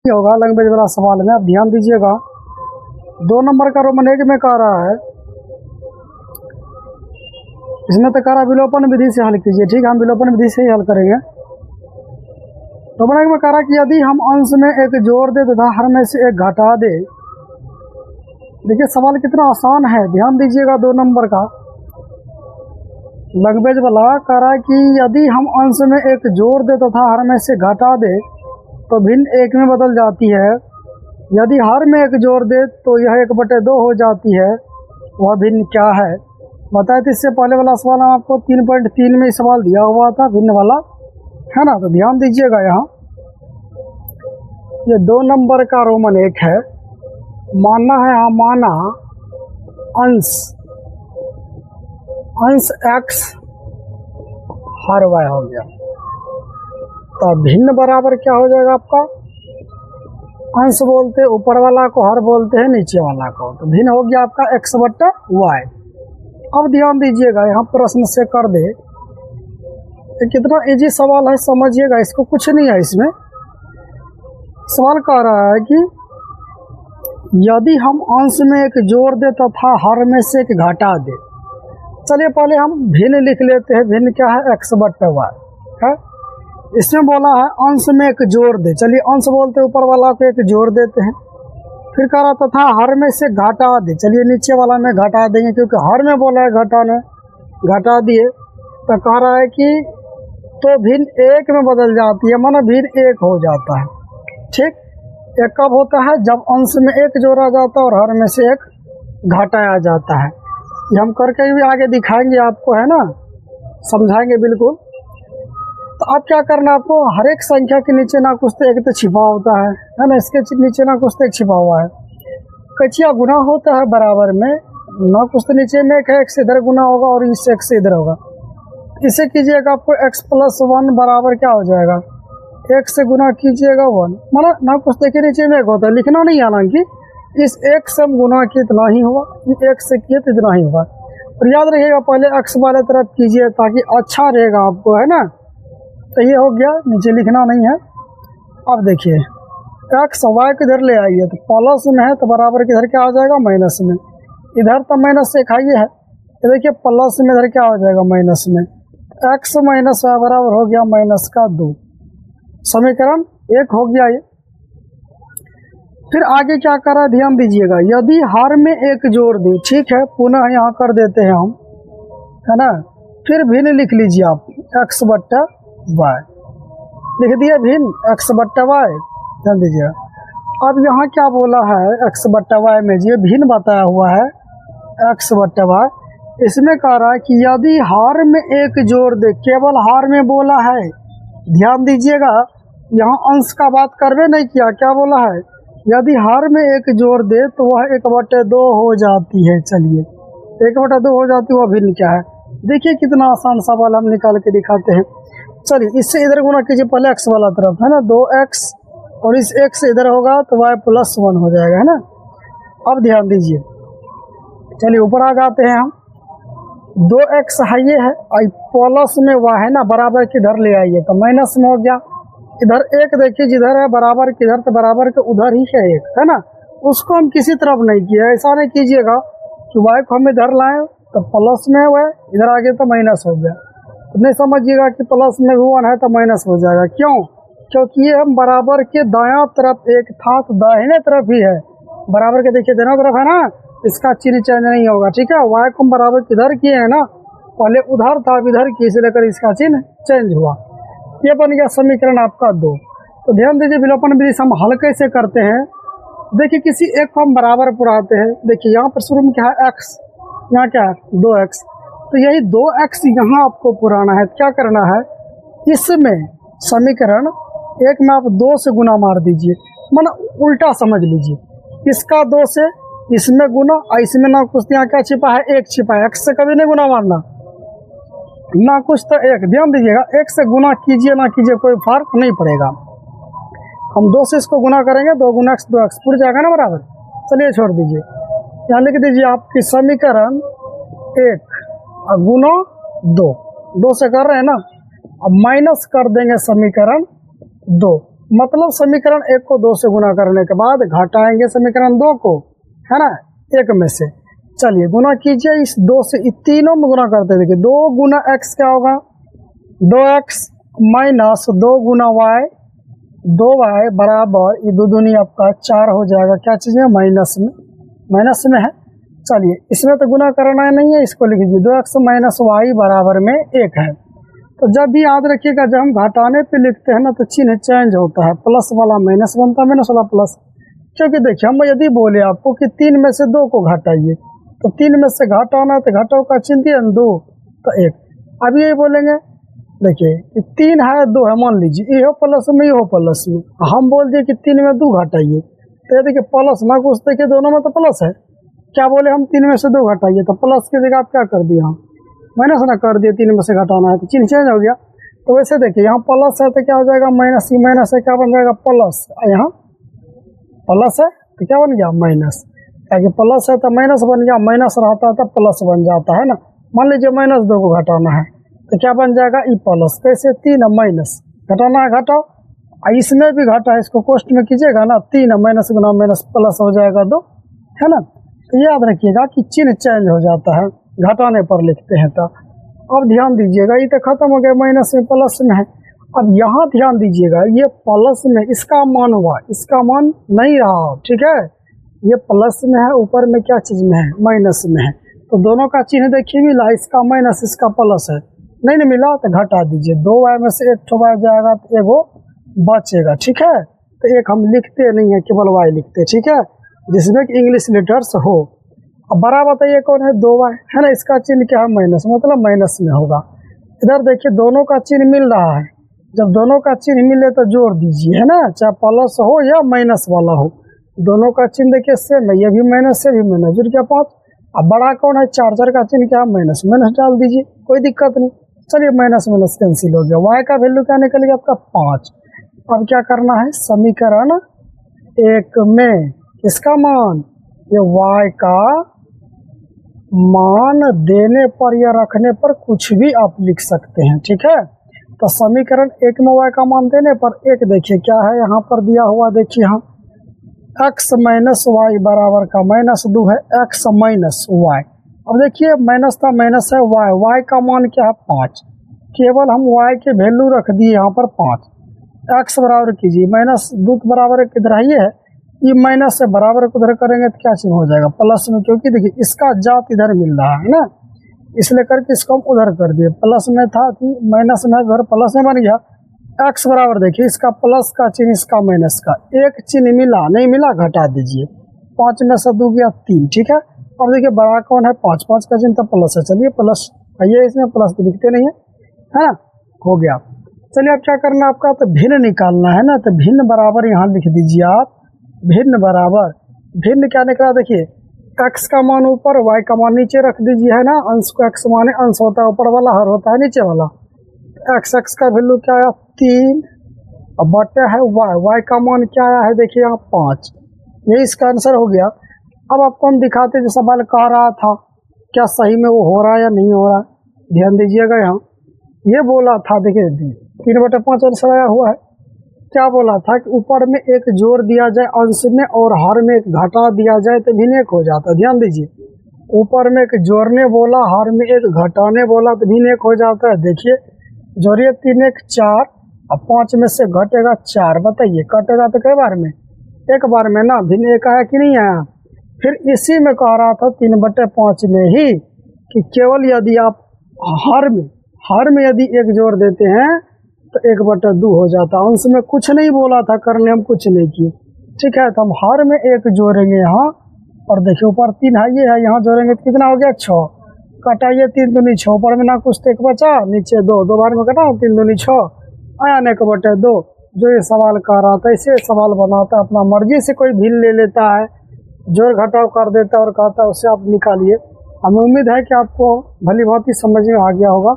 होगा लैंग्वेज वाला सवाल में। अब ध्यान दीजिएगा, 2 नंबर का रोमन 1 में कह रहा है, इसमें तो कह रहा विलोपन विधि से हल कीजिए। ठीक है, हम विलोपन विधि से ही हल करेंगे। रोमन 1 में कह रहा कि यदि हम अंश में एक जोड़ दे तथा हर में से एक घटा दे। देखिए सवाल कितना आसान है, ध्यान दीजिएगा। 2 नंबर का लैंग्वेज वाला कह रहा है कि यदि हम अंश में एक जोड़ दे तथा हर में से घटा दे तो भिन्न 1 में बदल जाती है। यदि हर में एक जोड़ दे तो यह 1/2 हो जाती है। वह भिन्न क्या है बताए। तो इससे पहले वाला सवाल हम आपको 3.3 में सवाल दिया हुआ था, भिन्न वाला, है ना। तो ध्यान दीजिएगा, यहाँ ये 2 नंबर का रोमन 1 है। मानना है, हाँ माना, अंश x हर y हो गया। तो भिन्न बराबर क्या हो जाएगा आपका, अंश बोलते हैं ऊपर वाला को, हर बोलते हैं नीचे वाला को। तो भिन्न हो गया आपका x/y। अब ध्यान दीजिएगा, यहाँ प्रश्न से कर दे। तो कितना इजी सवाल है, समझिएगा, इसको कुछ नहीं है। इसमें सवाल कह रहा है कि यदि हम अंश में एक जोड़ दे तथा हर में से एक घटा दे। चलिए पहले हम भिन्न लिख लेते हैं। भिन्न क्या है, x/y है। इसमें बोला है अंश में एक जोड़ दे। चलिए अंश बोलते ऊपर वाला को एक जोड़ देते हैं। फिर कह रहा तथा हर में से घटा दे। चलिए नीचे वाला में घटा देंगे, क्योंकि हर में बोला है घटाने, घटा दिए। तो कह रहा है कि तो भिन्न 1 में बदल जाती है, माना भिन्न 1 हो जाता है। ठीक, ये कब होता है, जब अंश में एक जोड़ा जाता है और हर में से एक घटाया जाता है। ये हम करके भी आगे दिखाएंगे आपको, है ना, समझाएंगे बिल्कुल। तो अब क्या करना है आपको, हर एक संख्या के नीचे ना कुछ तो एक तो छिपा होता है ना। इसके नीचे ना कुछ तो एक छिपा हुआ है। कचिया गुना होता है बराबर में, ना कुछ तो नीचे में एक है, एक से इधर गुना होगा और इससे एक से इधर होगा। इसे कीजिएगा, आपको x+1 बराबर क्या हो जाएगा, 1 से गुना कीजिएगा 1, माना ना कुछ देखिए नीचे में एक होता है, लिखना नहीं, हालांकि इस 1 से हम गुना किए इतना ही हुआ, 1 से किए तो इतना ही हुआ। और याद रखिएगा पहले x वाले तरफ कीजिए ताकि अच्छा रहेगा आपको, है ना। तो ये हो गया, नीचे लिखना नहीं है। अब देखिए x y किधर ले आइए, तो प्लस में है तो बराबर किधर क्या हो जाएगा, माइनस में। इधर तो माइनस से खाइए है, तो देखिए प्लस में इधर क्या हो जाएगा, माइनस में। x - y बराबर हो गया -2। समीकरण 1 हो गया ये। फिर आगे क्या कर रहा है, ध्यान दीजिएगा। यदि हर में एक जोड़ दे, ठीक है, पुनः यहाँ कर देते हैं हम, है ना। फिर भिन्न लिख लीजिए आप, x/y लिख दिए, भिन्न x/y। ध्यान दीजिएगा। अब यहाँ क्या बोला है, x/y में ये भिन्न बताया हुआ है x/y। इसमें कह रहा है कि यदि हर में एक जोड़ दे, केवल हर में बोला है। ध्यान दीजिएगा, यहाँ अंश का बात करवे नहीं किया, क्या बोला है, यदि हर में एक जोड़ दे तो वह 1/2 हो जाती है। चलिए 1/2 हो जाती है, वह भिन्न क्या है। देखिए कितना आसान सवाल हम निकाल के दिखाते हैं। चलिए इससे इधर गुना कीजिए, पहले x वाला तरफ, है ना, 2x, और इस 1 से इधर होगा तो y+1 हो जाएगा, है ना। अब ध्यान दीजिए, चलिए ऊपर आ जाते हैं हम। 2x है, ये है, और प्लस में y है ना, बराबर किधर ले आइए तो माइनस में हो गया। इधर 1 देखिए, जिधर है बराबर किधर, तो बराबर के उधर ही है 1, है ना। उसको हम किसी तरफ नहीं किया, ऐसा नहीं कीजिएगा कि y को हम इधर लाएं तो प्लस में है, इधर आगे तो माइनस हो गया। तो नहीं समझिएगा कि प्लस में 1 है तो माइनस हो जाएगा। क्यों, क्योंकि ये हम बराबर के दायां तरफ एक था तो दाहिने तरफ ही है। बराबर के देखिए दाहिना तरफ है ना, इसका चिन्ह चेंज नहीं होगा। ठीक है, y को हम बराबर किधर किए हैं ना, पहले उधर था, अब इधर किए, इसलिए लेकर इसका चिन्ह चेंज हुआ। ये बन गया समीकरण आपका 2। तो ध्यान दीजिए, विलोपन विधि से हम हल कैसे करते हैं। देखिए किसी एक को हम बराबर पुराते हैं। देखिए यहाँ पर शुरू में क्या है, x, यहाँ क्या है 2x। तो यही 2x यहाँ आपको पुराना है। क्या करना है, इसमें समीकरण 1 में आप 2 से गुना मार दीजिए, माना उल्टा समझ लीजिए। इसका 2 से इसमें गुना, और इसमें ना कुछ यहाँ क्या छिपा है, 1 छिपा है। x से कभी नहीं गुना मारना, ना कुछ तो 1। ध्यान दीजिएगा, 1 से गुना कीजिए ना कीजिए कोई फर्क नहीं पड़ेगा। हम 2 से इसको गुना करेंगे, 2 × x 2x पूरी जाएगा ना बराबर। चलिए छोड़ दीजिए, यहाँ लिख दीजिए आपकी समीकरण 1 और गुना 2 से कर रहे हैं ना। अब माइनस कर देंगे समीकरण 2, मतलब समीकरण 1 को 2 से गुना करने के बाद घटाएंगे समीकरण 2 को, है ना, 1 में से। चलिए गुना कीजिए, इस 2 से तीनों में गुना करते। देखिए 2 गुना x क्या होगा, 2x माइनस 2 गुना y, 2y बराबर ये 2 दूनी आपका 4 हो जाएगा। क्या चीज़ है, माइनस में है। चलिए इसमें तो गुना करना नहीं है, इसको लिख दीजिए 2x माइनस वाई बराबर में 1 है। तो जब भी याद रखिएगा, जब हम घटाने पे लिखते हैं ना तो चिन्ह चेंज होता है, प्लस वाला माइनस बनता है, माइनस वाला प्लस। क्योंकि देखिए हम यदि बोले आपको कि 3 में से 2 को घटाइए, तो 3 में से घटाना तो घटाओ का चिन्ह दिया 2 तो 1। अब ये बोलेंगे देखिए कि 3 है 2 है, मान लीजिए ये हो प्लस में, ये हो प्लस में, हम बोल दिए कि 3 में 2 घटाइए, तो ये देखिए प्लस ना कुछ, देखिए दोनों में तो प्लस है। क्या बोले हम 3 में से 2 घटाइए, तो प्लस की जगह आप क्या कर दिए, हम माइनस ना कर दिए, 3 में से घटाना है तो चिन्ह चेंज हो गया। तो वैसे देखिए यहाँ प्लस है तो क्या हो जाएगा माइनस, ही माइनस है क्या बन जाएगा प्लस, यहाँ प्लस है तो क्या बन गया माइनस, क्या प्लस है तो माइनस बन गया, माइनस रहता है तो प्लस बन जाता है ना। मान लीजिए माइनस 2 को घटाना है तो क्या बन जाएगा ई प्लस, कैसे 3 माइनस घटाना है घटाओ, इसमें भी घटा है, इसको कोष्ट में कीजिएगा ना, 3 माइनस गुना माइनस प्लस हो जाएगा 2, है ना। तो याद रखिएगा कि चिन्ह चेंज हो जाता है घटाने पर लिखते हैं। तो अब ध्यान दीजिएगा, ये तो खत्म हो गया, माइनस में प्लस में है। अब यहाँ ध्यान दीजिएगा, ये प्लस में इसका मान हुआ, इसका मान नहीं रहा, ठीक है, ये प्लस में है, ऊपर में क्या चीज में है, माइनस में है। तो दोनों का चिन्ह देखिए मिला, इसका माइनस इसका प्लस है, नहीं मिला तो घटा दीजिए, 2y में से 1 y जाएगा तो एगो बचेगा, ठीक है। तो एक हम लिखते नहीं है, केवल y लिखते, ठीक है, जिसमें कि इंग्लिश लेटर्स हो। अब बड़ा बताइए कौन है, 2y है ना, इसका चिन्ह क्या है माइनस, मतलब माइनस में होगा। इधर देखिए दोनों का चिन्ह मिल रहा है, जब दोनों का चिन्ह मिले तो जोड़ दीजिए, है ना, चाहे प्लस हो या माइनस वाला हो, दोनों का चिन्ह देखिए सेम है, ये भी माइनस से भी माइनस, जुड़ गया 5। अब बड़ा कौन है, 4 का चिन्ह क्या है माइनस, माइनस डाल दीजिए, कोई दिक्कत नहीं। चलिए माइनस माइनस कैंसिल हो गया, y का वैल्यू क्या निकल गया आपका 5। अब क्या करना है, समीकरण 1 में इसका मान, ये y का मान देने पर या रखने पर कुछ भी आप लिख सकते हैं, ठीक है। तो समीकरण 1 में y का मान देने पर 1 देखिए क्या है यहाँ पर दिया हुआ, देखिए हम x माइनस वाई बराबर का -2 है x माइनस वाई। अब देखिए माइनस था माइनस है y का मान क्या है 5, केवल हम y के वैल्यू रख दिए यहाँ पर 5, x बराबर कीजिए -2 बराबर किधर है, ये माइनस से बराबर को उधर करेंगे तो क्या चिन्ह हो जाएगा प्लस में, क्योंकि देखिए इसका जात इधर मिल रहा है ना, इसलिए करके इसको हम उधर कर दिए, प्लस में था कि माइनस में उधर प्लस में बन गया। x बराबर देखिए इसका प्लस का चिन्ह, इसका माइनस का, एक चिन्ह मिला नहीं मिला घटा दीजिए, 5 में से 2 गया 3, ठीक है। अब देखिए बड़ा कौन है 5, 5 का चिन्ह तो प्लस है, चलिए प्लस आइए, इसमें प्लस तो दिखते नहीं है ना, हो गया। चलिए अब क्या करना है आपका, तो भिन्न निकालना है ना, तो भिन्न बराबर यहाँ लिख दीजिए आप, भिन्न बराबर, भिन्न क्या निकला देखिए, x का मान ऊपर y का मान नीचे रख दीजिए, है ना, अंश को x माने अंश होता है ऊपर वाला, हर होता है नीचे वाला, x का वैल्यू क्या आया 3, अब बटे है y का मान क्या आया है देखिए यहाँ 5, यही इसका आंसर हो गया। अब आपको हम दिखाते जो सवाल कह रहा था, क्या सही में वो हो रहा है या नहीं हो रहा है, ध्यान दीजिएगा। यहाँ ये बोला था देखिए 3/5 आंसर आया हुआ है, क्या बोला था कि ऊपर में एक जोड़ दिया जाए अंश में और हर में एक घटा दिया जाए तो भिन्न एक हो जाता है। ध्यान दीजिए, ऊपर में एक जोड़ने बोला, हर में एक घटाने बोला तो भिन्न एक हो जाता है। देखिए जोड़िए 3 1 4, अब 5 में से घटेगा 4, बताइए कटेगा तो कई बार में, एक बार में ना, भिन्न एक आया कि नहीं आया। फिर इसी में कह रहा था 3/5 में ही कि केवल यदि आप हर में यदि एक जोड़ देते हैं तो 1/2 हो जाता। अंश में कुछ नहीं बोला था करने, हम कुछ नहीं किए, ठीक है। तो हम हर में एक जोड़ेंगे यहाँ, और देखिए ऊपर 3 है, ये है, यहाँ जोड़ेंगे तो कितना हो गया 6, कटाइए 3 दूनी 6, ऊपर में ना कुछ तो 1 बचा, नीचे 2, 2 बार में कटा 3 दूनी 6 आया, 1/2। जो ये सवाल कर रहा था इसे सवाल बनाता है, अपना मर्जी से कोई भिन्न ले लेता है, जोड़ घटाव कर देता है और कहता है उससे आप निकालिए। हमें उम्मीद है कि आपको भली भांति समझ में आ गया होगा।